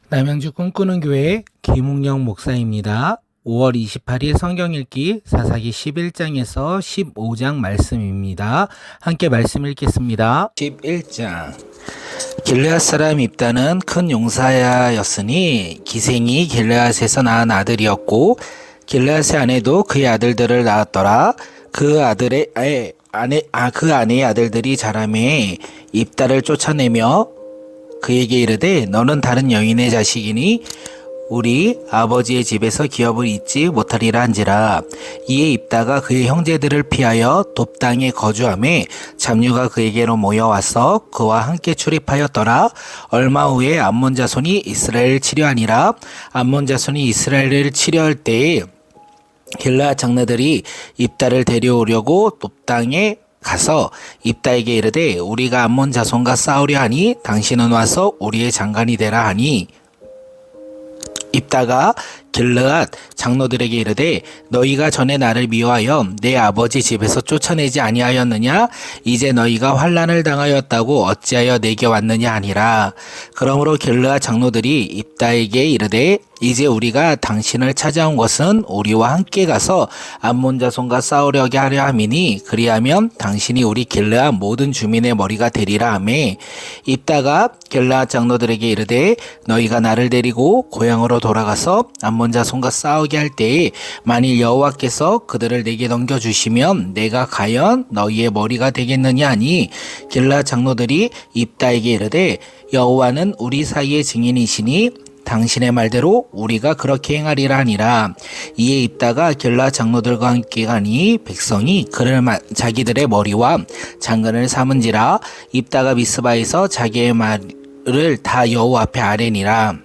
남양주 꿈꾸는 교회 김웅영 목사입니다. 5월 28일 성경 읽기 사사기 11장에서 15장 말씀입니다. 함께 말씀 읽겠습니다. 11장 길르앗 사람 입다는 큰 용사였으니 기생이 길르앗에서 낳은 아들이었고 길르앗의 아내도 그의 아들들을 낳았더라. 그 아내의 아들들이 자라매 입다를 쫓아내며 그에게 이르되 너는 다른 여인의 자식이니 우리 아버지의 집에서 기업을 잊지 못하리라 한지라. 이에 입다가 그의 형제들을 피하여 돕 땅에 거주하매 잡류가 그에게로 모여와서 그와 함께 출입하였더라. 얼마 후에 암몬 자손이 이스라엘을 치려하니라. 암몬 자손이 이스라엘을 치려할 때에 길르앗 장로들이 입다를 데려오려고 돕 땅에 가서 입다에게 이르되 우리가 암몬 자손과 싸우려 하니 당신은 와서 우리의 장관이 되라 하니 입다가 길르앗 장로들에게 이르되 너희가 전에 나를 미워하여 내 아버지 집에서 쫓아내지 아니하였느냐? 이제 너희가 환난을 당하였다고 어찌하여 내게 왔느냐 하니라. 그러므로 길르앗 장로들이 입다에게 이르되 이제 우리가 당신을 찾아온 것은 우리와 함께 가서 암몬 자손과 싸우려게 하려 함이니 그리하면 당신이 우리 길르앗 모든 주민의 머리가 되리라 하매 입다가 길르앗 장로들에게 이르되 너희가 나를 데리고 고향으로 돌아가서 암몬 자손과 싸우게 할 때에 만일 여호와께서 그들을 내게 넘겨주시면 내가 과연 너희의 머리가 되겠느냐 하니 길르앗 장로들이 입다에게 이르되 여호와는 우리 사이의 증인이시니 당신의 말대로 우리가 그렇게 행하리라 하니라. 이에 입다가 길르앗 장로들과 함께 가니 백성이 그를 자기들의 머리와 장근을 삼은지라. 입다가 미스바에서 자기의 말을 다 여호와 앞에 아뢰니라.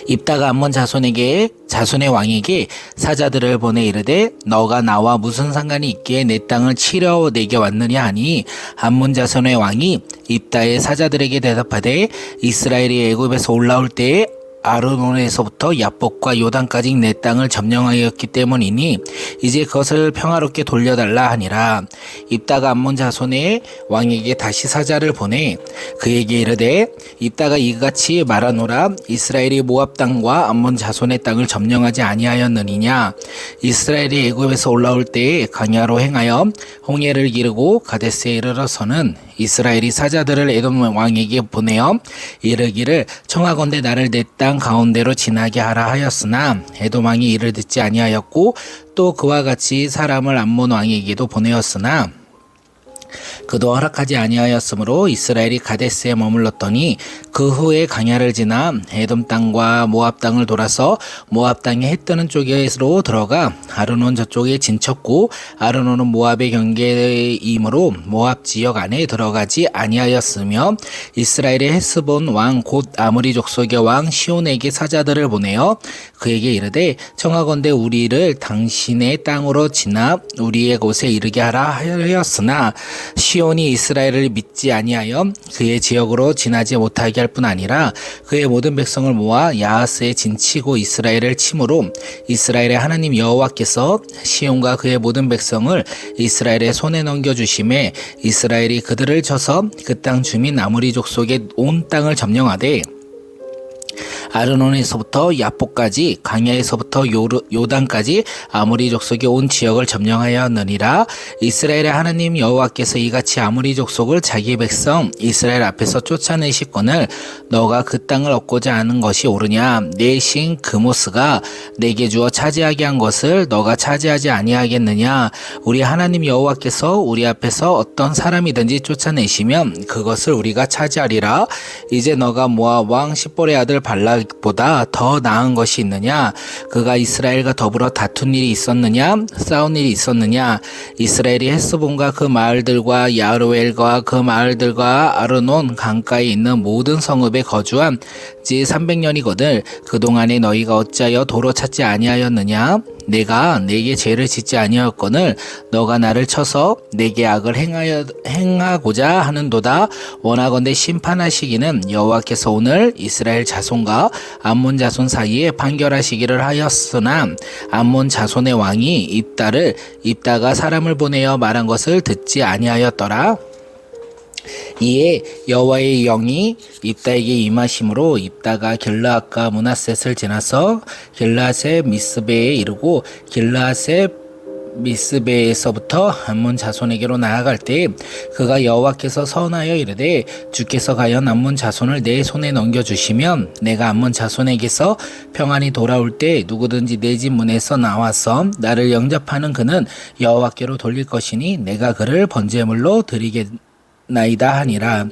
입다가 암몬 자손의 왕에게 사자들을 보내 이르되 너가 나와 무슨 상관이 있기에 내 땅을 치려 내게 왔느냐 하니 암몬 자손의 왕이 입다의 사자들에게 대답하되 이스라엘이 애굽에서 올라올 때에 아르논에서부터 야복과 요단까지 내 땅을 점령하였기 때문이니 이제 그것을 평화롭게 돌려달라 하니라. 입다가 암몬 자손의 왕에게 다시 사자를 보내 그에게 이르되 입다가 이같이 말하노라. 이스라엘이 모압 땅과 암몬 자손의 땅을 점령하지 아니하였느니냐? 이스라엘이 애굽에서 올라올 때에 광야로 행하여 홍해를 기르고 가데스에 이르러서는 이스라엘이 사자들을 에돔 왕에게 보내어 이르기를 청하건대 나를 내 땅 가운데로 지나게 하라 하였으나 에돔 왕이 이를 듣지 아니하였고 또 그와 같이 사람을 암몬 왕에게도 보내었으나 그도 허락하지 아니하였으므로 이스라엘이 가데스에 머물렀더니 그 후에 강야를 지나 에돔 땅과 모압 땅을 돌아서 모압 땅의 해 뜨는 쪽으로 들어가 아르논 저쪽에 진쳤고 아르논은 모압의 경계이므로 모압 지역 안에 들어가지 아니하였으며 이스라엘의 헤스본 왕 곧 아므리 족속의 왕 시온에게 사자들을 보내어 그에게 이르되 청하건대 우리를 당신의 땅으로 지나 우리의 곳에 이르게 하라 하였으나 시온이 이스라엘을 믿지 아니하여 그의 지역으로 지나지 못하게 할 뿐 아니라 그의 모든 백성을 모아 야하스에 진치고 이스라엘을 치므로 이스라엘의 하나님 여호와께서 시온과 그의 모든 백성을 이스라엘의 손에 넘겨주심에 이스라엘이 그들을 쳐서 그 땅 주민 아므리 족속의 온 땅을 점령하되 아르논에서부터 야복까지 강야에서부터 요단까지 아므리 족속의 온 지역을 점령하였느니라. 이스라엘의 하나님 여호와께서 이같이 아므리 족속을 자기 백성 이스라엘 앞에서 쫓아내시거늘 너가 그 땅을 얻고자 하는 것이 옳으냐? 내 신 그모스가 내게 주어 차지하게 한 것을 너가 차지하지 아니하겠느냐? 우리 하나님 여호와께서 우리 앞에서 어떤 사람이든지 쫓아내시면 그것을 우리가 차지하리라. 이제 너가 모압 왕 십볼의 아들 발락보다 더 나은 것이 있느냐? 그가 이스라엘과 더불어 다툰 일이 있었느냐? 싸운 일이 있었느냐? 이스라엘이 헤스본과 그 마을들과 야르웰과 그 마을들과 아르논 강가에 있는 모든 성읍에 거주한 지 300년이거늘 그동안에 너희가 어찌하여 도로 찾지 아니하였느냐? 내가 내게 죄를 짓지 아니하였거늘 너가 나를 쳐서 내게 악을 행하고자 하는도다. 원하건대 심판하시기는 여호와께서 오늘 이스라엘 자손과 암몬 자손 사이에 판결하시기를 하였으나 암몬 자손의 왕이 입다가 사람을 보내어 말한 것을 듣지 아니하였더라. 이에 여호와의 영이 입다에게 임하심으로 입다가 길르앗과 므낫셋을 지나서 길르앗의 미스베에 이르고 길르앗의 미스베에서부터 암몬 자손에게로 나아갈 때 그가 여호와께서 선하여 이르되 주께서 가연 암몬 자손을 내 손에 넘겨주시면 내가 암몬 자손에게서 평안히 돌아올 때 누구든지 내 집 문에서 나와서 나를 영접하는 그는 여호와께로 돌릴 것이니 내가 그를 번제물로 드리겠나이다 하니라.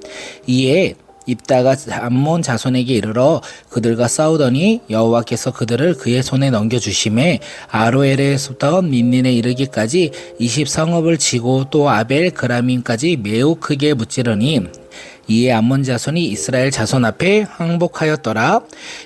이에 입다가 암몬 자손에게 이르러 그들과 싸우더니 여호와께서 그들을 그의 손에 넘겨주심에 아로엘에서부터 민닌에 이르기까지 20성읍을 치고 또 아벨 그라밈까지 매우 크게 무찌르니 이에 암몬 자손이 이스라엘 자손 앞에 항복하였더라.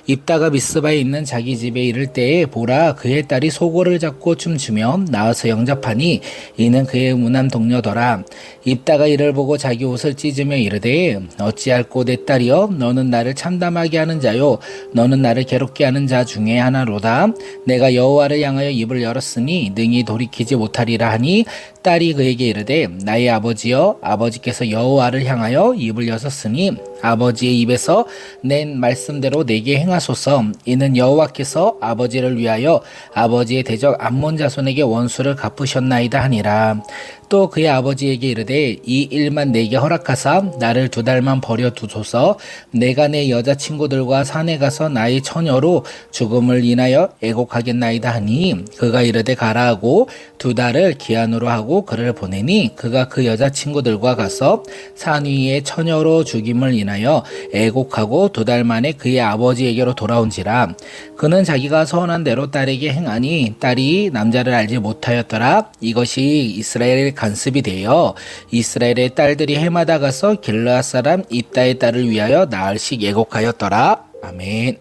입다가 미스바에 있는 자기 집에 이를 때에 보라 그의 딸이 소고를 잡고 춤추며 나와서 영접하니 이는 그의 무남 동료더라. 입다가 이를 보고 자기 옷을 찢으며 이르되 어찌할꼬 내 딸이여 너는 나를 참담하게 하는 자요 너는 나를 괴롭게 하는 자 중에 하나로다. 내가 여호와를 향하여 입을 열었으니 능히 돌이키지 못하리라 하니 딸이 그에게 이르되 나의 아버지여 아버지께서 여호와를 향하여 입을 여셨으니 아버지의 입에서 낸 말씀대로 내게 행하소서. 이는 여호와께서 아버지를 위하여 아버지의 대적 암몬 자손에게 원수를 갚으셨나이다 하니라. 또 그의 아버지에게 이르되 이 일만 내게 허락하사 나를 2달만 버려두소서. 내가 내 여자친구들과 산에 가서 나의 처녀로 죽음을 인하여 애곡하겠나이다 하니 그가 이르되 가라 하고 2달을 기한으로 하고 그를 보내니 그가 그 여자친구들과 가서 산 위에 처녀로 죽임을 인하여 애곡하고 2달 만에 그의 아버지에게로 돌아온지라. 그는 자기가 서원한 대로 딸에게 행하니 딸이 남자를 알지 못하였더라. 이것이 이스라엘의 간습이 되어 이스라엘의 딸들이 해마다 가서 길르앗 사람 입다의 딸을 위하여 나흘씩 애곡하였더라. 아멘.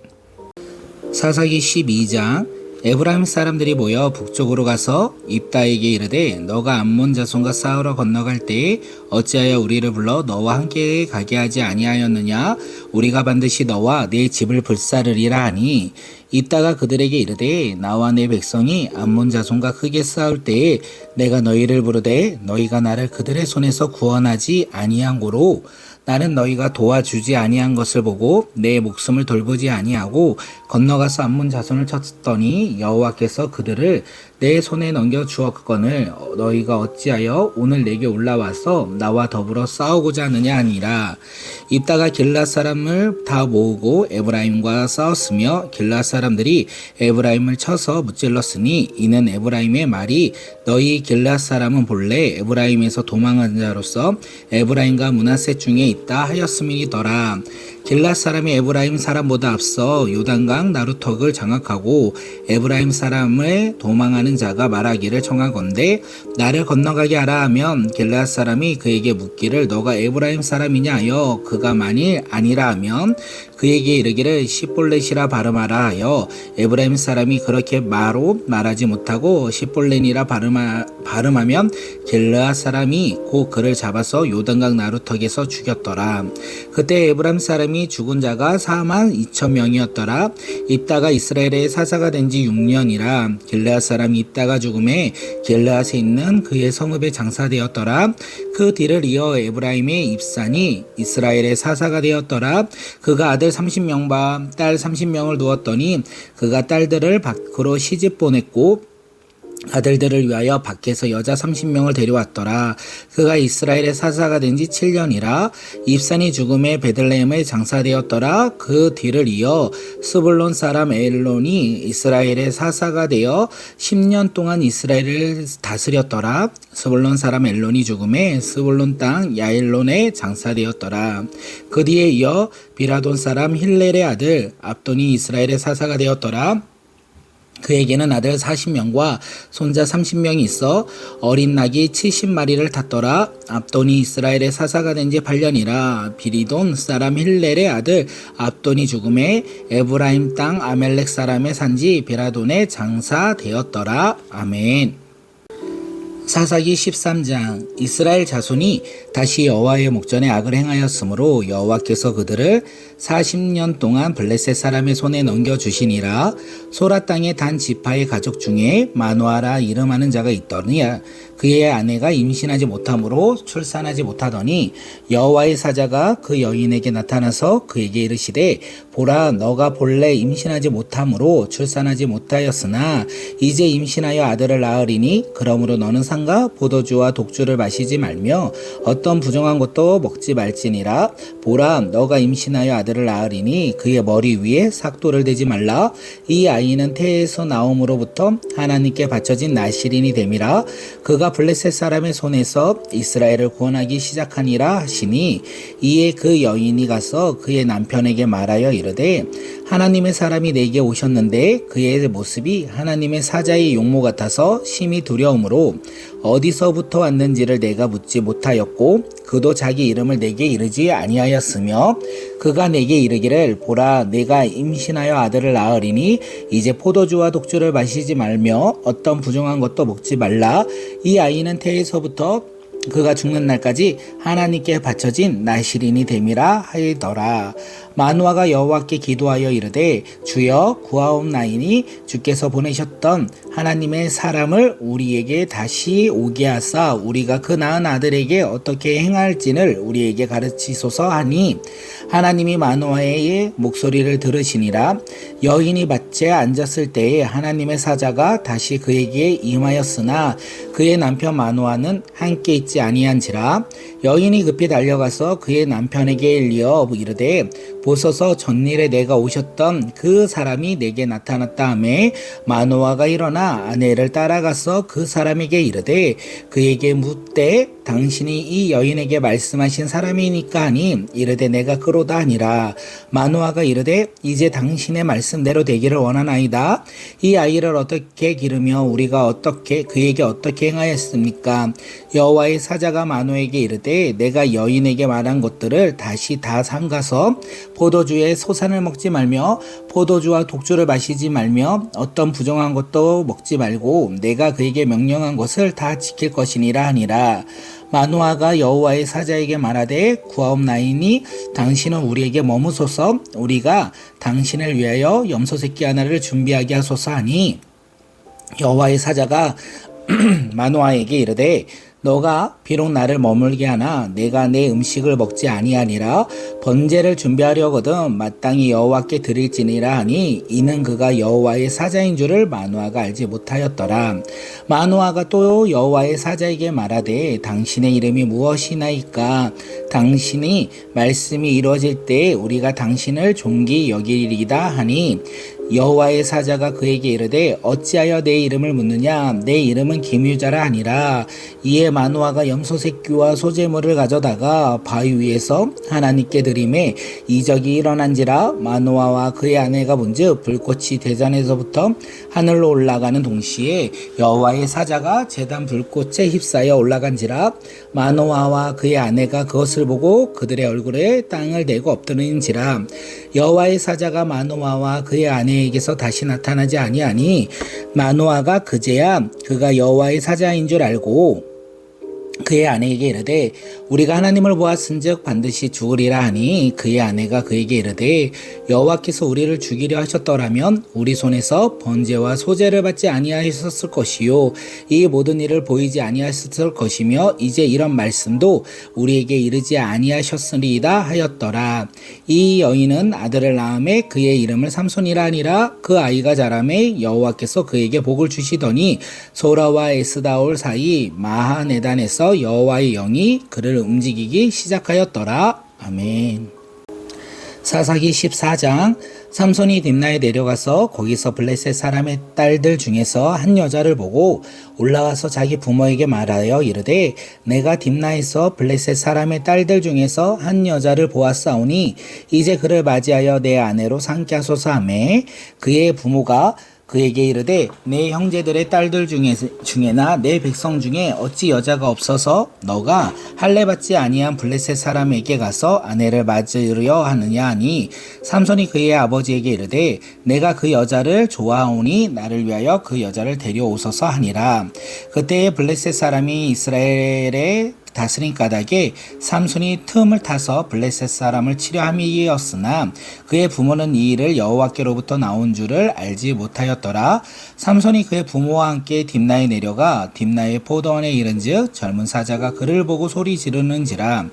사사기 12장. 에브라임 사람들이 모여 북쪽으로 가서 입다에게 이르되 너가 암몬 자손과 싸우러 건너갈 때에 어찌하여 우리를 불러 너와 함께 가게 하지 아니하였느냐. 우리가 반드시 너와 내 집을 불사르리라 하니 입다가 그들에게 이르되 나와 내 백성이 암몬 자손과 크게 싸울 때에 내가 너희를 부르되 너희가 나를 그들의 손에서 구원하지 아니한 고로 나는 너희가 도와주지 아니한 것을 보고 내 목숨을 돌보지 아니하고 건너가서 암몬 자손을 쳤더니 여호와께서 그들을 내 손에 넘겨 주었거늘 너희가 어찌하여 오늘 내게 올라와서 나와 더불어 싸우고자 하느냐 하니라. 입다가 길르앗 사람을 다 모으고 에브라임과 싸웠으며 길르앗 사람들이 에브라임을 쳐서 무찔렀으니 이는 에브라임의 말이 너희 길르앗 사람은 본래 에브라임에서 도망한 자로서 에브라임과 므낫셋 중에 있다 하였음이더라. 길르앗 사람이 에브라임 사람보다 앞서 요단강 나루턱을 장악하고 에브라임 사람을 도망하는 자가 말하기를 청하건대 나를 건너가게 하라 하면 길르앗 사람이 그에게 묻기를 너가 에브라임 사람이냐 하여 그가 만일 아니라 하면 그에게 이르기를 시볼렛이라 발음하라 하여 에브라임 사람이 그렇게 말하지 못하고 시볼렛이라 발음하면 길르앗 사람이 곧 그를 잡아서 요단강 나루턱에서 죽였더라. 그때 에브라임 사람이 죽은 자가 42,000명이었더라. 입다가 이스라엘의 사사가 된 지 6년이라 길르앗 사람이 입다가 죽음에 길르앗에 있는 그의 성읍에 장사되었더라. 그 뒤를 이어 에브라임의 입산이 이스라엘의 사사가 되었더라. 그가 아들 30명과 딸 30명을 두었더니 그가 딸들을 밖으로 시집 보냈고 아들들을 위하여 밖에서 여자 30명을 데려왔더라. 그가 이스라엘의 사사가 된 지 7년이라 입산이 죽음에 베들레헴에 장사되었더라. 그 뒤를 이어 스불론 사람 엘론이 이스라엘의 사사가 되어 10년 동안 이스라엘을 다스렸더라. 스불론 사람 엘론이 죽음에 스불론 땅 야일론에 장사되었더라. 그 뒤에 이어 비라돈 사람 힐렐의 아들 압돈이 이스라엘의 사사가 되었더라. 그에게는 아들 40명과 손자 30명이 있어 어린 낙이 70마리를 탔더라. 압돈이 이스라엘의 사사가 된 지 8년이라 비리돈 사람 힐렐의 아들 압돈이 죽음에 에브라임 땅 아멜렉 사람의 산지 비라돈에 장사되었더라. 아멘. 사사기 13장. 이스라엘 자손이 다시 여호와의 목전에 악을 행하였으므로 여호와께서 그들을 40년 동안 블레셋 사람의 손에 넘겨주시니라. 소라 땅의 단 지파의 가족 중에 마노아라 이름하는 자가 있더니 그의 아내가 임신하지 못함으로 출산하지 못하더니 여호와의 사자가 그 여인에게 나타나서 그에게 이르시되 보라 너가 본래 임신하지 못함으로 출산하지 못하였으나 이제 임신하여 아들을 낳으리니 그러므로 너는 상가 포도주와 독주를 마시지 말며 어떤 부정한 것도 먹지 말지니라. 보라 너가 임신하여 아들을 낳으리니 그의 머리 위에 삭도를 대지 말라. 이 아이는 태에서 나옴으로부터 하나님께 바쳐진 나실인이 됨이라. 그가 블레셋 사람의 손에서 이스라엘을 구원하기 시작하니라 하시니 이에 그 여인이 가서 그의 남편에게 말하여 이르되 하나님의 사람이 내게 오셨는데 그의 모습이 하나님의 사자의 용모 같아서 심히 두려움으로 어디서부터 왔는지를 내가 묻지 못하였고 그도 자기 이름을 내게 이르지 아니하였으며 그가 내게 이르기를 보라 내가 임신하여 아들을 낳으리니 이제 포도주와 독주를 마시지 말며 어떤 부정한 것도 먹지 말라. 이 아이는 태에서부터 그가 죽는 날까지 하나님께 바쳐진 나실인이 됨이라 하더라. 마노아가 여호와께 기도하여 이르되 주여 구하옵나이니 주께서 보내셨던 하나님의 사람을 우리에게 다시 오게 하사 우리가 그 낳은 아들에게 어떻게 행할지를 우리에게 가르치소서 하니 하나님이 마노아의 목소리를 들으시니라. 여인이 밭에 앉았을 때에 하나님의 사자가 다시 그에게 임하였으나 그의 남편 마노아는 함께 있지 아니한지라. 여인이 급히 달려가서 그의 남편에게 일리어 이르되 보소서 전일에 내가 오셨던 그 사람이 내게 나타났다 하매 마노아가 일어나 아내를 따라가서 그 사람에게 이르되 그에게 묻되 당신이 이 여인에게 말씀하신 사람이니까 하니 이르되 내가 그로다 하니라. 마노아가 이르되 이제 당신의 말씀대로 되기를 원하나이다. 이 아이를 어떻게 기르며 우리가 어떻게 그에게 어떻게 행하였습니까? 여호와의 사자가 마노에게 이르되 내가 여인에게 말한 것들을 다시 다 삼가서 포도주에 소산을 먹지 말며 포도주와 독주를 마시지 말며 어떤 부정한 것도 먹지 말고 내가 그에게 명령한 것을 다 지킬 것이니라 하니라. 마노아가 여호와의 사자에게 말하되 구하옵나이니 당신은 우리에게 머무소서 우리가 당신을 위하여 염소 새끼 하나를 준비하게 하소서 하니 여호와의 사자가 마노아에게 이르되 너가 비록 나를 머물게 하나 내가 내 음식을 먹지 아니하니라. 번제를 준비하려거든 마땅히 여호와께 드릴지니라 하니 이는 그가 여호와의 사자인 줄을 마노아가 알지 못하였더라. 마노아가 또 여호와의 사자에게 말하되 당신의 이름이 무엇이나이까? 당신이 말씀이 이루어질 때 우리가 당신을 존귀 여기리이다 하니 여호와의 사자가 그에게 이르되 어찌하여 내 이름을 묻느냐? 내 이름은 기뮤자라 하니라. 이에 마노아가 염소 새끼와 소제물을 가져다가 바위 위에서 하나님께 드림에 이적이 일어난지라. 마노아와 그의 아내가 본즉 불꽃이 대잔에서부터 하늘로 올라가는 동시에 여호와의 사자가 제단 불꽃에 휩싸여 올라간지라. 마노아와 그의 아내가 그것을 보고 그들의 얼굴에 땅을 대고 엎드린지라. 여호와의 사자가 마노아와 그의 아내에게서 다시 나타나지 아니하니 마노아가 그제야 그가 여호와의 사자인 줄 알고 그의 아내에게 이르되 우리가 하나님을 보았은즉 반드시 죽으리라 하니 그의 아내가 그에게 이르되 여호와께서 우리를 죽이려 하셨더라면 우리 손에서 번제와 소제를 받지 아니하셨을 것이요 이 모든 일을 보이지 아니하셨을 것이며 이제 이런 말씀도 우리에게 이르지 아니하셨으리이다 하였더라. 이 여인은 아들을 낳음에 그의 이름을 삼손이라 하니라. 그 아이가 자라매 여호와께서 그에게 복을 주시더니 소라와 에스다올 사이 마하네단에서 여호와의 영이 그를 움직이기 시작하였더라. 아멘. 사사기 14장. 삼손이 딥나에 내려가서 거기서 블레셋 사람의 딸들 중에서 한 여자를 보고 올라와서 자기 부모에게 말하여 이르되 내가 딥나에서 블레셋 사람의 딸들 중에서 한 여자를 보았사오니 이제 그를 맞이하여 내 아내로 삼게 하소서 하매 그의 부모가 그에게 이르되 내 형제들의 딸들 중에나 내 백성 중에 어찌 여자가 없어서 너가 할례 받지 아니한 블레셋 사람에게 가서 아내를 맞으려 하느냐 하니 삼손이 그의 아버지에게 이르되 내가 그 여자를 좋아하오니 나를 위하여 그 여자를 데려오소서 하니라. 그때에 블레셋 사람이 이스라엘에 다스린 까닭에 삼손이 틈을 타서 블레셋 사람을 치려 함이었으나 그의 부모는 이 일을 여호와께로부터 나온 줄을 알지 못하였더라. 삼손이 그의 부모와 함께 딥나에 내려가 딥나의 포도원에 이른즉 젊은 사자가 그를 보고 소리 지르는지라.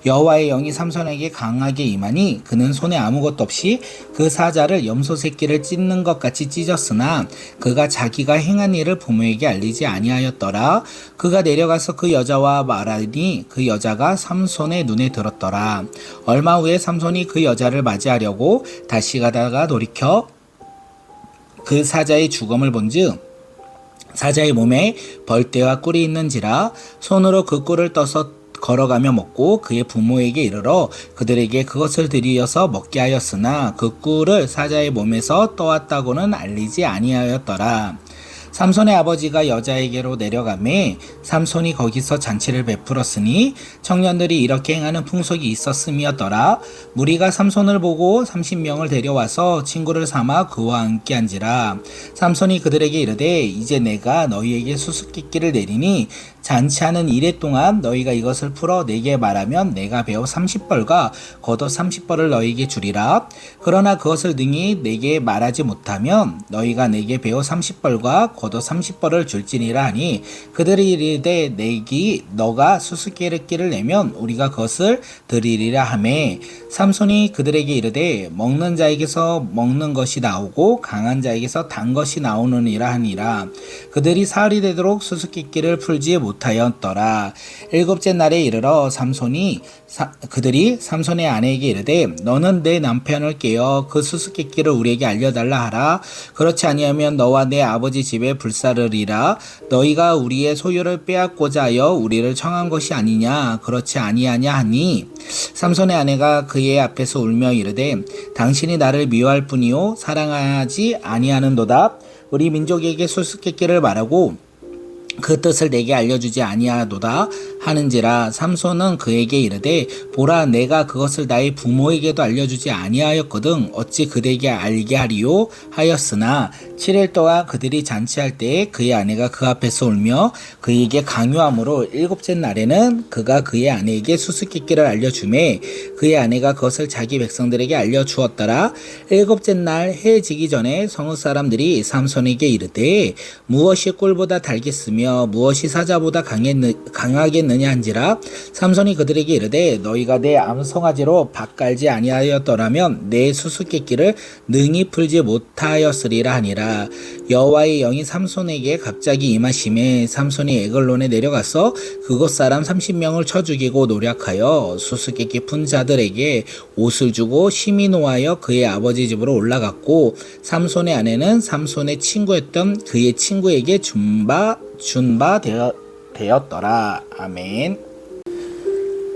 여호와의 영이 삼손에게 강하게 임하니 그는 손에 아무것도 없이 그 사자를 염소 새끼를 찢는 것 같이 찢었으나 그가 자기가 행한 일을 부모에게 알리지 아니하였더라. 그가 내려가서 그 여자와 말하니 그 여자가 삼손의 눈에 들었더라. 얼마 후에 삼손이 그 여자를 맞이하려고 다시 가다가 돌이켜 그 사자의 죽음을 본즉 사자의 몸에 벌떼와 꿀이 있는지라. 손으로 그 꿀을 떠서 걸어가며 먹고 그의 부모에게 이르러 그들에게 그것을 드리어서 먹게 하였으나 그 꿀을 사자의 몸에서 떠왔다고는 알리지 아니하였더라. 삼손의 아버지가 여자에게로 내려가매 삼손이 거기서 잔치를 베풀었으니 청년들이 이렇게 행하는 풍속이 있었음이었더라. 무리가 삼손을 보고 30명을 데려와서 친구를 삼아 그와 함께 한지라. 삼손이 그들에게 이르되 이제 내가 너희에게 수수께끼를 내리니 잔치하는 이래 동안 너희가 이것을 풀어 내게 말하면 내가 배워 30벌과 겉옷 30벌을 너희에게 주리라. 그러나 그것을 능히 내게 말하지 못하면 너희가 내게 배워 30벌과 겉옷 30벌을 줄지니라 하니 그들이 이르되 너가 수수께끼를 내면 우리가 그것을 드리리라 하매 삼손이 그들에게 이르되 먹는 자에게서 먹는 것이 나오고 강한 자에게서 단 것이 나오느니라 하니라. 그들이 사흘이 되도록 수수께끼를 풀지 못하였더라. 일곱째 날에 이르러 그들이 삼손의 아내에게 이르되 너는 내 남편을 깨어 그 수수께끼를 우리에게 알려달라 하라. 그렇지 아니하면 너와 내 아버지 집에 불사르리라. 너희가 우리의 소유를 빼앗고자 하여 우리를 청한 것이 아니냐. 그렇지 아니하냐 하니 삼손의 아내가 그의 앞에서 울며 이르되 당신이 나를 미워할 뿐이요 사랑하지 아니하는도다. 우리 민족에게 수수께끼를 말하고 그 뜻을 내게 알려주지 아니하도다 하는지라. 삼손은 그에게 이르되 보라 내가 그것을 나의 부모에게도 알려주지 아니하였거든 어찌 그대에게 알게 하리요 하였으나 7일 동안 그들이 잔치할 때에 그의 아내가 그 앞에서 울며 그에게 강요함으로 일곱째 날에는 그가 그의 아내에게 수수께끼를 알려주매 그의 아내가 그것을 자기 백성들에게 알려주었더라. 일곱째 날 해 지기 전에 성읍 사람들이 삼손에게 이르되 무엇이 꿀보다 달겠으며 무엇이 사자보다 강하겠느냐 한지라. 삼손이 그들에게 이르되 너희가 내 암송아지로 밭 갈지 아니하였더라면 내 수수께끼를 능히 풀지 못하였으리라 하니라. 여호와의 영이 삼손에게 갑자기 임하심에 삼손이 에글론에 내려가서 그곳 사람 30명을 쳐 죽이고 노략하여 수수께끼 푼 자들에게 옷을 주고 심히 노하여 그의 아버지 집으로 올라갔고 삼손의 아내는 삼손의 친구였던 그의 친구에게 준 바 되었더라. 아멘.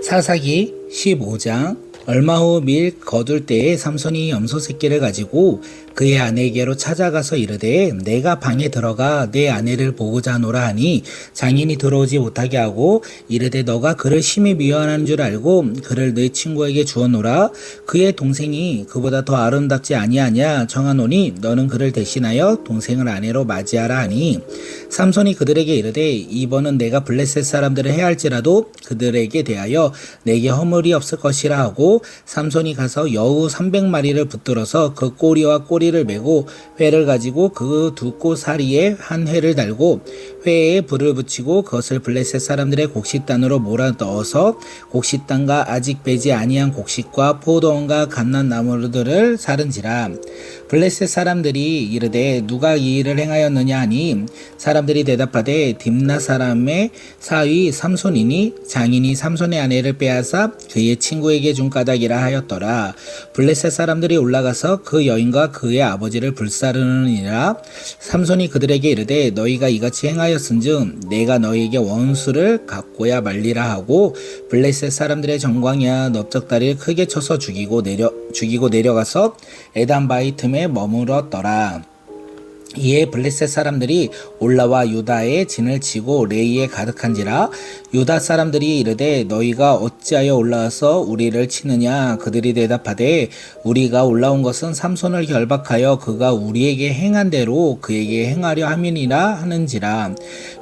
사사기 15장. 얼마 후 밀 거둘 때에 삼손이 염소 새끼를 가지고 그의 아내에게로 찾아가서 이르되 내가 방에 들어가 내 아내를 보고자 하노라 하니 장인이 들어오지 못하게 하고 이르되 너가 그를 심히 미워하는 줄 알고 그를 네 친구에게 주었노라. 그의 동생이 그보다 더 아름답지 아니하냐 청하노니 너는 그를 대신하여 동생을 아내로 맞이하라 하니 삼손이 그들에게 이르되 이번은 내가 블레셋 사람들을 해할지라도 그들에게 대하여 내게 허물이 없을 것이라 하고 삼손이 가서 여우 300마리를 붙들어서 그 꼬리와 꼬리를 메고 회를 가지고 그 두 꼬사리에 한 회를 달고 회에 불을 붙이고 그것을 블레셋 사람들의 곡식단으로 몰아 넣어서 곡식단과 아직 배지 아니한 곡식과 포도원과 감람나무들을 사른지라. 블레셋 사람들이 이르되 누가 이 일을 행하였느냐 하니 사람들이 대답하되 딥나 사람의 사위 삼손이니 장인이 삼손의 아내를 빼앗아 그의 친구에게 준 까닭이라 하였더라. 블레셋 사람들이 올라가서 그 여인과 그의 아버지를 불사르느니라. 삼손이 그들에게 이르되 너희가 이같이 행하였은즉 내가 너희에게 원수를 갚고야 말리라 하고 블레셋 사람들의 정광이야 넓적다리를 크게 쳐서 죽이고 내려가서 에단 바위 틈에 머물었더라. 이에 블레셋 사람들이 올라와 유다의 진을 치고 레이에 가득한지라. 유다 사람들이 이르되 너희가 어찌하여 올라와서 우리를 치느냐. 그들이 대답하되 우리가 올라온 것은 삼손을 결박하여 그가 우리에게 행한 대로 그에게 행하려 함이니라 하는지라.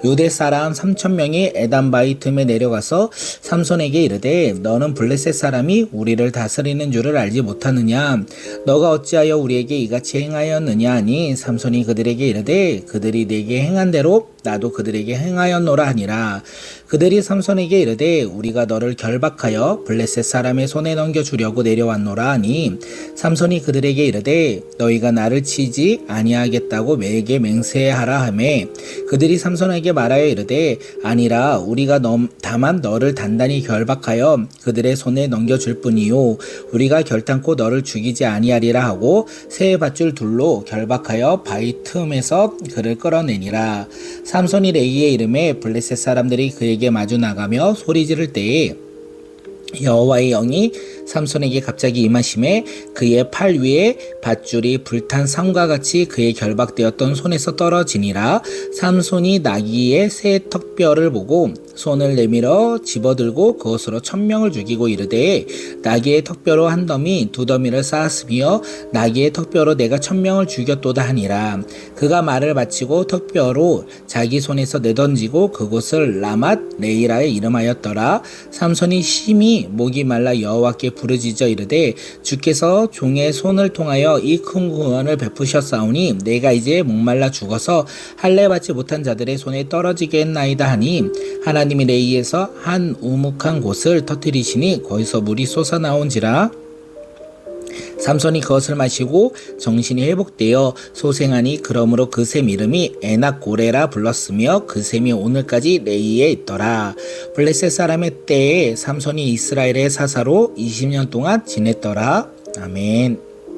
유대 사람 3,000명이 에담바위 틈에 내려가서 삼손에게 이르되 너는 블레셋 사람이 우리를 다스리는 줄을 알지 못하느냐. 너가 어찌하여 우리에게 이같이 행하였느냐 하니 삼손이 그들에게 이르되 그들이 내게 행한 대로 나도 그들에게 행하였노라 하니라. 그들이 삼손에게 이르되 우리가 너를 결박하여 블레셋 사람의 손에 넘겨주려고 내려왔노라 하니 삼손이 그들에게 이르되 너희가 나를 치지 아니하겠다고 내게 맹세하라 하매 그들이 삼손에게 말하여 이르되 아니라 우리가 다만 너를 단단히 결박하여 그들의 손에 넘겨줄 뿐이요 우리가 결탄코 너를 죽이지 아니하리라 하고 새 밧줄 둘로 결박하여 바위 틈에서 그를 끌어내니라. 삼손이 레이의 이름에 블레셋 사람들이 그에게 마주 나가며 소리 지를 때에 여호와의 영이 삼손에게 갑자기 임하심에 그의 팔 위에 밧줄이 불탄 상과 같이 그의 결박되었던 손에서 떨어지니라. 삼손이 나귀의 새 턱뼈를 보고 손을 내밀어 집어들고 그것으로 1,000명을 죽이고 이르되 나귀의 턱뼈로 한 더미 두 더미를 쌓았으며 나귀의 턱뼈로 내가 1,000명을 죽였도다 하니라. 그가 말을 마치고 턱뼈로 자기 손에서 내던지고 그곳을 라맛 레이라에 이름하였더라. 삼손이 심히 목이 말라 여호와께 부르짖어 이르되 주께서 종의 손을 통하여 이 큰 구원을 베푸셨사오니 내가 이제 목말라 죽어서 할례 받지 못한 자들의 손에 떨어지게 했나이다 하니 하나님이 레이에서 한 우묵한 곳을 터뜨리시니 거기서 물이 솟아나온지라. 삼손이 그것을 마시고 정신이 회복되어 소생하니 그러므로 그 샘 이름이 에낙고레라 불렀으며 그 샘이 오늘까지 레이에 있더라. 블레셋 사람의 때에 삼손이 이스라엘의 사사로 20년 동안 지냈더라. 아멘.